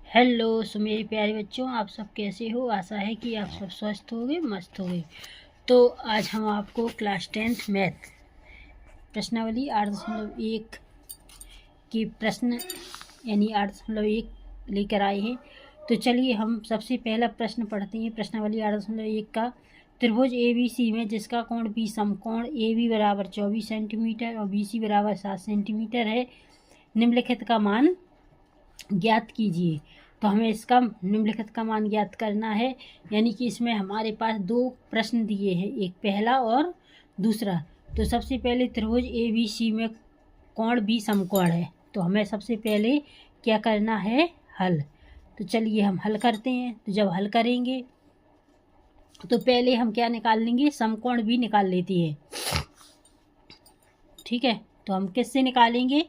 Hello. सो मेरे प्यारे बच्चों, आप सब कैसे हो? आशा है कि आप सब स्वस्थ होंगे, मस्त होंगे। तो आज हम आपको क्लास 10th मैथ प्रश्नावली 8.1 की प्रश्न यानी 8.1 लेकर आए हैं। तो चलिए हम सबसे पहला प्रश्न पढ़ते हैं। प्रश्नावली 8.1 का, त्रिभुज ABC में जिसका कोण B समकोण AB बराबर 24 सेंटीमीटर और BC बराबर 7 सेंटीमीटर है, निम्नलिखित का मान ज्ञात कीजिए। तो हमें इसका निम्नलिखित का मान ज्ञात करना है, यानी कि इसमें हमारे पास दो प्रश्न दिए हैं, एक पहला और दूसरा। तो सबसे पहले त्रिभुज ABC में कोण B समकोण है, तो हमें सबसे पहले क्या करना है? हल। तो चलिए हम हल करते हैं। तो जब हल करेंगे तो पहले हम क्या निकाल लेंगे? समकोण B निकाल लेते हैं। ठीक है, तो हम किससे निकालेंगे?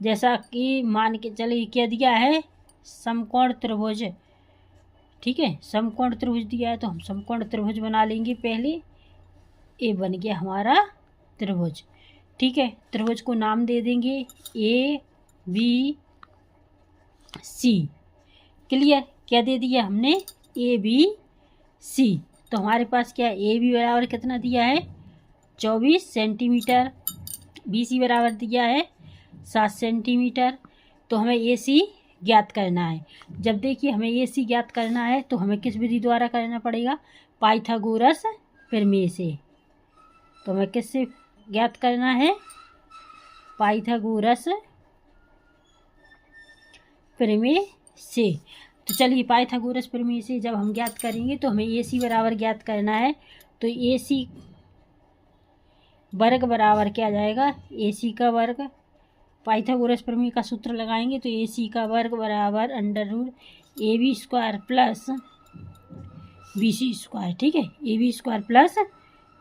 जैसा कि मान के चलिए क्या दिया है? समकोण त्रिभुज। ठीक है, समकोण त्रिभुज दिया है तो हम समकोण त्रिभुज बना लेंगे पहले। ए बन गया हमारा त्रिभुज। ठीक है, त्रिभुज को नाम दे देंगे ABC। क्लियर? क्या दे दिया हमने? ABC। तो हमारे पास क्या है? AB बराबर कितना दिया है? 24 सेंटीमीटर। BC बराबर दिया है 7 सेंटीमीटर। तो हमें AC ज्ञात करना है। जब देखिए हमें AC ज्ञात करना है तो हमें किस विधि द्वारा करना पड़ेगा? पाइथागोरस प्रमेय से। तो हमें किससे ज्ञात करना है? पाइथागोरस प्रमेय से। तो चलिए पाइथागोरस प्रमेय से जब हम ज्ञात करेंगे तो हमें AC बराबर ज्ञात करना है। तो AC वर्ग बराबर क्या आ जाएगा? AC का वर्ग। पाइथागोरस प्रमेय का सूत्र लगाएंगे तो AC का वर्ग बराबर √AB square plus BC square. ठीक है, AB square plus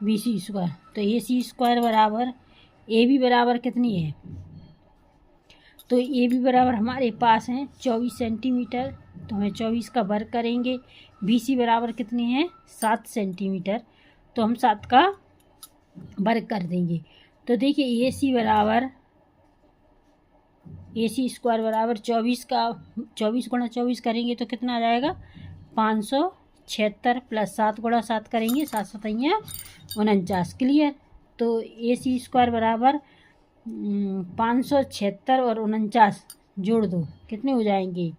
BC square. तो AC स्क्वायर बराबर AB बराबर कितनी है? तो AB बराबर हमारे पास है 24 सेंटीमीटर। तो हमें 24 का वर्ग करेंगे। BC बराबर कितनी है? 7 सेंटीमीटर। तो हम 7 का वर्ग कर देंगे। तो देखिए AC बराबर AC स्क्वायर बराबर 24 का 24 गुणा 24 करेंगे तो कितना आ जाएगा? 576 प्लस 7 गुणा 7 करेंगे 7 7 49। क्लियर? तो AC स्क्वायर बराबर 576 और 49 जोड़ दो, कितने हो जाएंगे?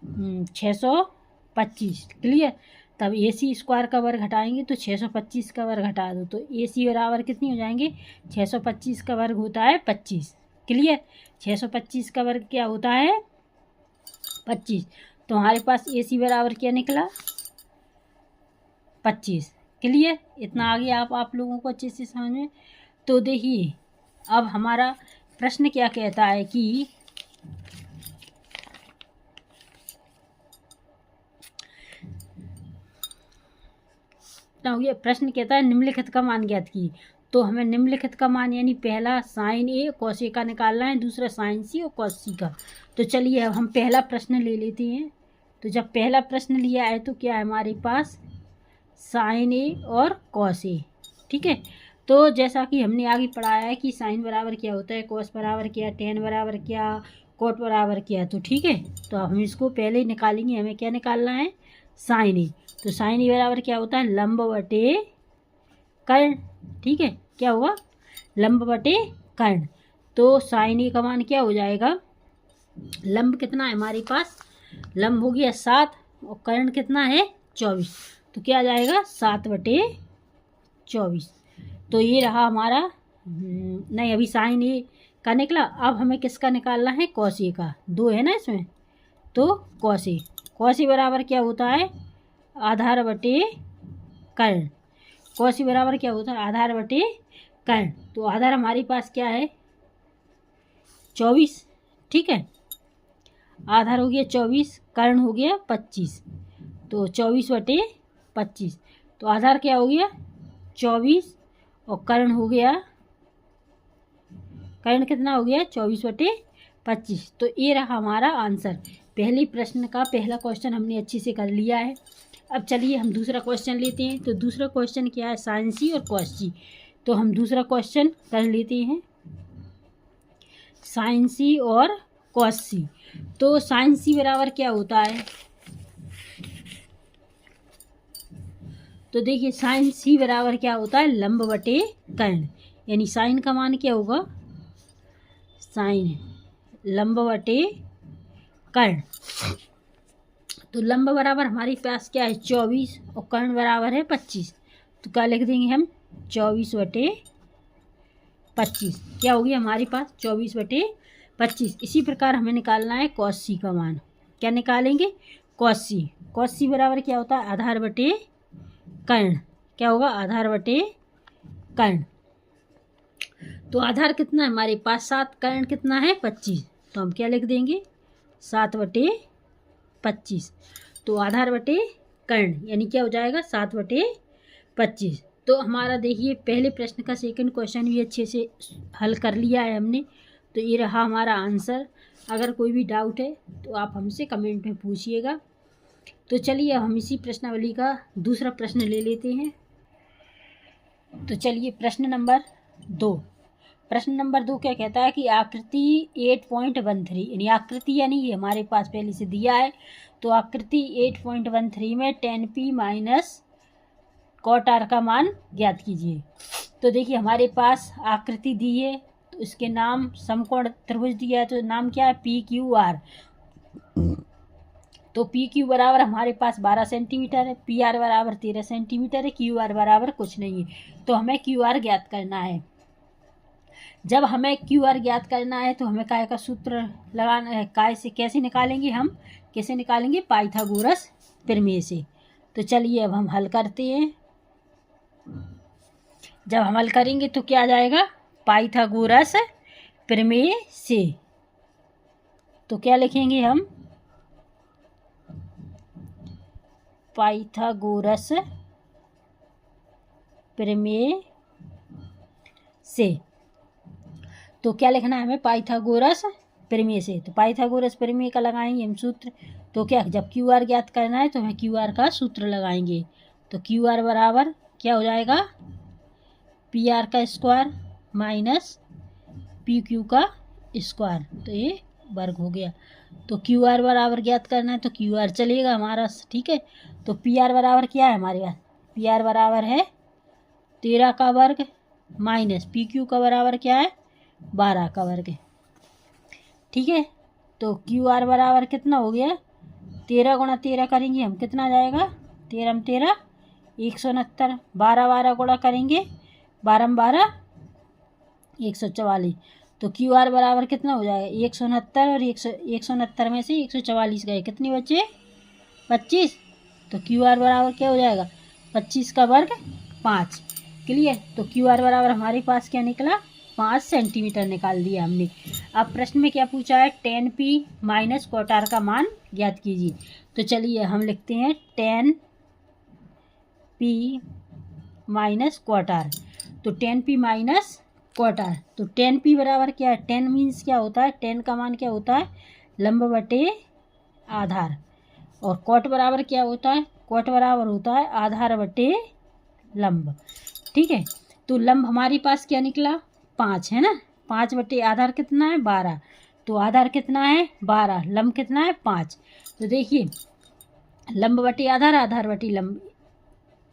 625। क्लियर? तब AC स्क्वायर का वर्ग घटाएंगे तो 625 का वर्ग घटा दो तो AC बराबर कितनी हो जाएंगे? 625 का वर्ग होता है 25। क्लियर? 625 का वर्ग क्या होता है? 25। तो हमारे पास AC बराबर क्या निकला? 25। क्लियर? इतना आगे आप लोगों को अच्छे से समझ में। तो देखिए अब हमारा प्रश्न क्या कहता है कि प्रश्न कहता है निम्नलिखित का मान ज्ञात की। तो हमें निम्नलिखित का मान यानी पहला sin A cos A का निकालना है, दूसरा sin C और cos C का। तो चलिए अब हम पहला प्रश्न ले लेते हैं। तो जब पहला प्रश्न लिया है तो क्या है हमारे पास? sin A और cos A। ठीक है, तो जैसा कि हमने आगे पढ़ाया है कि sin बराबर क्या होता है, cos बराबर क्या, tan बराबर क्या, cot बराबर क्या। तो ठीक है, तो हम इसको पहले ही निकालेंगे। हमें क्या निकालना है? sin A। तो sin A बराबर क्या होता है? लंब बटे कर्ण। ठीक है, क्या हुआ? लंब बटे कर्ण। तो sin A का मान क्या हो जाएगा? लंब कितना है हमारे पास? लंब हो गया 7 और कर्ण कितना है? 24। तो क्या आ जाएगा? 7 बटे 24। तो ये रहा हमारा नहीं, अभी sin A का निकला। अब हमें किसका निकालना है? cos A का। 2 है ना इसमें, तो cos A बराबर क्या होता है? आधार बटे कर्ण। cos A बराबर क्या होता है? आधार बटे कर्ण। तो आधार हमारे पास क्या है? 24। ठीक है, आधार हो गया 24, कर्ण हो गया 25। तो 24 बटे 25। तो आधार क्या हो गया? 24 और कर्ण हो गया, कर्ण कितना हो गया? 24 बटे 25। तो ये रहा हमारा आंसर। पहले प्रश्न का पहला क्वेश्चन हमने अच्छे से कर लिया है। अब चलिए हम दूसरा क्वेश्चन लेते हैं। तो दूसरा क्वेश्चन क्या है? sin C और cos C। तो हम दूसरा क्वेश्चन कर लेते हैं। sin C और कॉस सी। तो साइन सी बराबर क्या होता है, तो देखिए साइन सी बराबर क्या होता है, लंब बटे कर्ण, यानी साइन का मान क्या होगा, साइन लंब बटे कर्ण। तो लंब बराबर हमारे पास क्या है 24 और कर्ण बराबर है 25, तो क्या लिख देंगे हम 24 बटे 25, क्या होगी हमारे पास 24 बटे 25। इसी प्रकार हमें निकालना है कॉस सी का मान, क्या निकालेंगे कॉस सी। कॉस सी बराबर क्या होता है आधार बटे कर्ण, क्या होगा आधार बटे कर्ण। तो आधार कितना है हमारे पास 7, कर्ण कितना है 25, तो हम क्या लिख देंगे 7 बटे 25। तो आधार बटे कर्ण यानी क्या हो जाएगा 7 बटे 25। तो हमारा देखिए पहले प्रश्न का सेकंड क्वेश्चन भी अच्छे से हल कर लिया है हमने, तो ये रहा हमारा आंसर। अगर कोई भी डाउट है तो आप हमसे कमेंट में पूछिएगा। तो चलिए हम इसी प्रश्नावली का दूसरा प्रश्न ले लेते हैं। तो चलिए प्रश्न नंबर 2। प्रश्न नंबर 2 क्या कहता है कि आकृति 8.13 यानी आकृति यानी ये हमारे पास पहले से दिया है, तो आकृति 8.13 में tan p minus cot r का मान ज्ञात कीजिए। तो देखिए हमारे पास आकृति दी है, तो इसके नाम समकोण त्रिभुज दिया है, तो नाम क्या है पी क्यू आर। तो पी क्यू बराबर हमारे पास 12 सेंटीमीटर है, पी आर बराबर 13 सेंटीमीटर है, क्यू आर बराबर कुछ नहीं है। तो हमें क्यू आर ज्ञात करना है। जब हमें क्यू आर ज्ञात करना है तो हमें काय का सूत्र लगाना है, काय से कैसे निकालेंगे, हम कैसे निकालेंगे पाइथागोरस प्रमेय से। तो चलिए अब हम हल करते हैं। जब हम हल करेंगे तो क्या आ जाएगा पाइथागोरस प्रमेय से, तो क्या लिखेंगे हम पाइथागोरस प्रमेय से। तो क्या लिखना है हमें पाइथागोरस प्रमेय से, तो पाइथागोरस प्रमेय का लगाएंगे हम सूत्र। तो क्या जब क्यू आर ज्ञात करना है तो हमें क्यू आर का सूत्र लगाएंगे। तो क्यू आर बराबर क्या हो जाएगा पी आर का स्क्वायर माइनस पी क्यू का स्क्वायर, तो ये वर्ग हो गया। तो क्यू आर बराबर ज्ञात करना है तो क्यू आर चलेगा हमारा, ठीक है। तो पी आर बराबर क्या है हमारे पास, पी आर बराबर है 13 का वर्ग माइनस पी क्यू का बराबर क्या है 12 का वर्ग, ठीक है। तो क्यू आर बराबर कितना हो गया 13 गुणा 13 करेंगे हम कितना जाएगा 13 13 169, 12 12 गुणा करेंगे 12 12 144। तो क्यू आर बराबर कितना हो जाएगा 169 और 169 में से 144 गए, कितने बचे 25। तो क्यू आर बराबर क्या हो जाएगा 25 का वर्ग 5, क्लियर। तो क्यू आर बराबर हमारे पास क्या निकला 5 सेंटीमीटर निकाल दिया हमने। अब प्रश्न में क्या पूछा है tan p minus cot r का मान ज्ञात कीजिए। तो चलिए हम लिखते हैं tan p minus cot r। तो tan p minus cot r, तो tan p बराबर क्या है, tan मीन्स क्या होता है, tan का मान क्या होता है लंब बटे आधार, और cot बराबर क्या होता है, cot बराबर होता है आधार बटे लंब, ठीक है। तो लंब हमारे पास क्या निकला 5 है ना, 5 बटे आधार कितना है 12, तो आधार कितना है 12, लंब कितना है 5। तो देखिए लंब बटे आधार, आधार बटे लंब,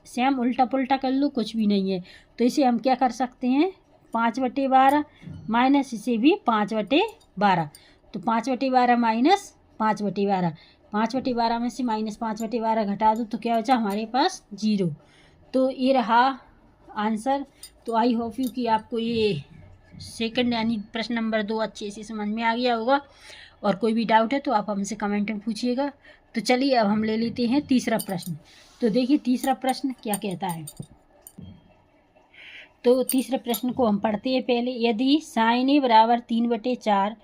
सेम उल्टा पुल्टा कर लो कुछ भी नहीं है। तो इसे हम क्या कर सकते हैं 5 बटे 12 माइनस इसे भी 5 बटे 12, तो 5 बटे 12 माइनस 5 बटे 12, 5 बटे 12 में से माइनस 5 बटे 12 घटा दो तो क्या बचा हमारे पास 0। तो ये रहा आंसर। तो आई होप यू कि आपको ये सेकंड यानी प्रश्न नंबर 2 अच्छे से समझ में आ गया होगा, और कोई भी डाउट है तो आप हमसे कमेंट में पूछिएगा। तो चलिए अब हम ले लेते हैं तीसरा प्रश्न। तो देखिए तीसरा प्रश्न क्या कहता है। तो तीसरे प्रश्न को हम पढ़ते हैं पहले। यदि साइन ए बराबर 3/4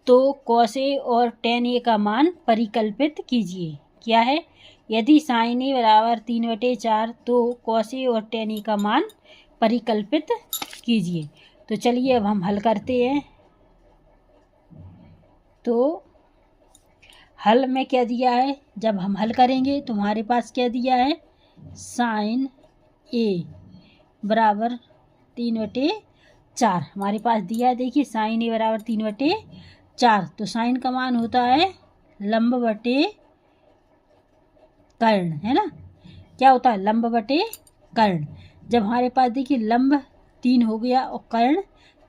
तो कॉस ए और टेन ए का मान परिकल्पित कीजिए। क्या है, यदि साइन ए बराबर 3/4 तो कॉस ए और टेन ए का मान परिकल्पित कीजिए। तो चलिए अब हम हल करते हैं। तो हल में क्या दिया है, जब हम हल करेंगे तो हमारे पास क्या दिया है साइन ए बराबर 3/4 हमारे पास दिया है। देखिए साइन ए बराबर 3/4 4, तो साइन का मान होता है लंब बटे कर्ण, है ना। क्या होता है? लंब बटे कर्ण। जब हमारे पास देखिए लंब 3 हो गया और कर्ण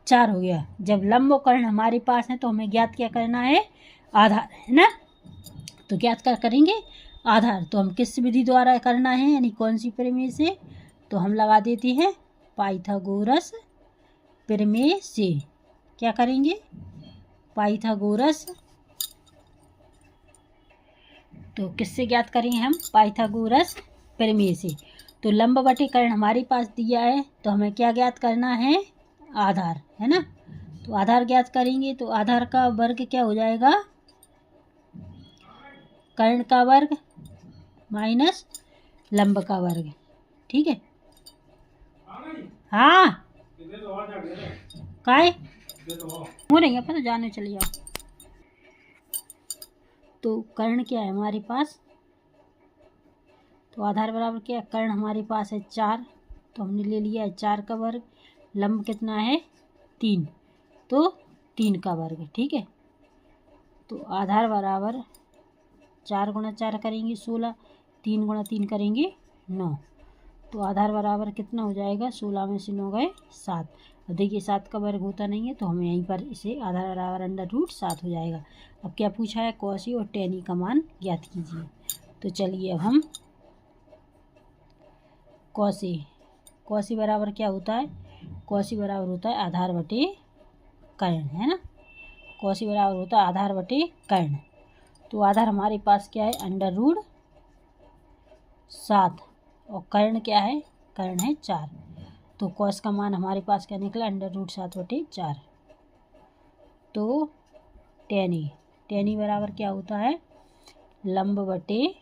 4 हो गया, जब लंब और कर्ण हमारे पास है तो हमें ज्ञात क्या करना है? आधार, है ना। तो ज्ञात क्या करेंगे? आधार। तो हम किस विधि द्वारा करना है, यानी कौन सी प्रमेय से? तो हम लगा देते हैं पाइथागोरस प्रमेय से। क्या करेंगे? पाइथागोरस। तो किससे ज्ञात करेंगे हम? पाइथागोरस प्रमेय से। तो लंब बटे कर्ण हमारे पास दिया है, तो हमें क्या ज्ञात करना है? आधार, है ना। तो आधार ज्ञात करेंगे, तो आधार का वर्ग क्या हो जाएगा? कर्ण का वर्ग माइनस लंब का वर्ग। ठीक है। हाँ काय हो रही है, तो जाने चले जाओ। तो कर्ण क्या है हमारे पास? तो आधार बराबर क्या है? कर्ण हमारे पास है 4, तो हमने ले लिया है 4 का वर्ग। लंब कितना है? 3, तो 3 का वर्ग। ठीक है। तो आधार बराबर 4 गुणा 4 करेंगे 16, 3 गुणा 3 करेंगे 9। तो आधार बराबर कितना हो जाएगा? 16 में से 9 गए 7। अब देखिए 7 का वर्ग होता नहीं है, तो हमें यहीं पर इसे आधार बराबर √7 हो जाएगा। अब क्या पूछा है? कॉसी और टेनी का मान ज्ञात कीजिए। तो चलिए अब हम कॉसी बराबर क्या होता है? कॉसी बराबर होता है आधार बटे कर्ण, है ना। कॉसी बराबर होता है आधार बटे कर्ण। तो आधार हमारे पास क्या है? √7 और कर्ण क्या है? कर्ण है 4। तो कॉस का मान हमारे पास क्या निकला? √7 बटे 4। तो टेनी बराबर क्या होता है? लंब बटे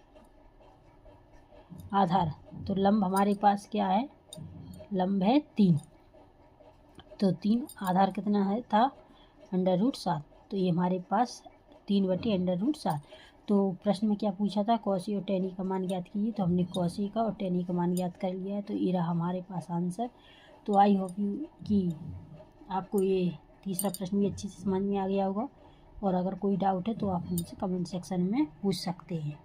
आधार। तो लंब हमारे पास क्या है? लंब है 3, तो 3, आधार कितना है था? √7। तो ये हमारे पास 3 बटे √7। तो प्रश्न में क्या पूछा था? कॉसी और टेनी का मान ज्ञात कीजिए। तो हमने कॉसी का और टेनी का मान ज्ञात कर लिया है, तो ये रहा हमारे पास आंसर। तो आई होप यू कि आपको ये तीसरा प्रश्न भी अच्छे से समझ में आ गया होगा, और अगर कोई डाउट है तो आप हमसे कमेंट सेक्शन में पूछ सकते हैं।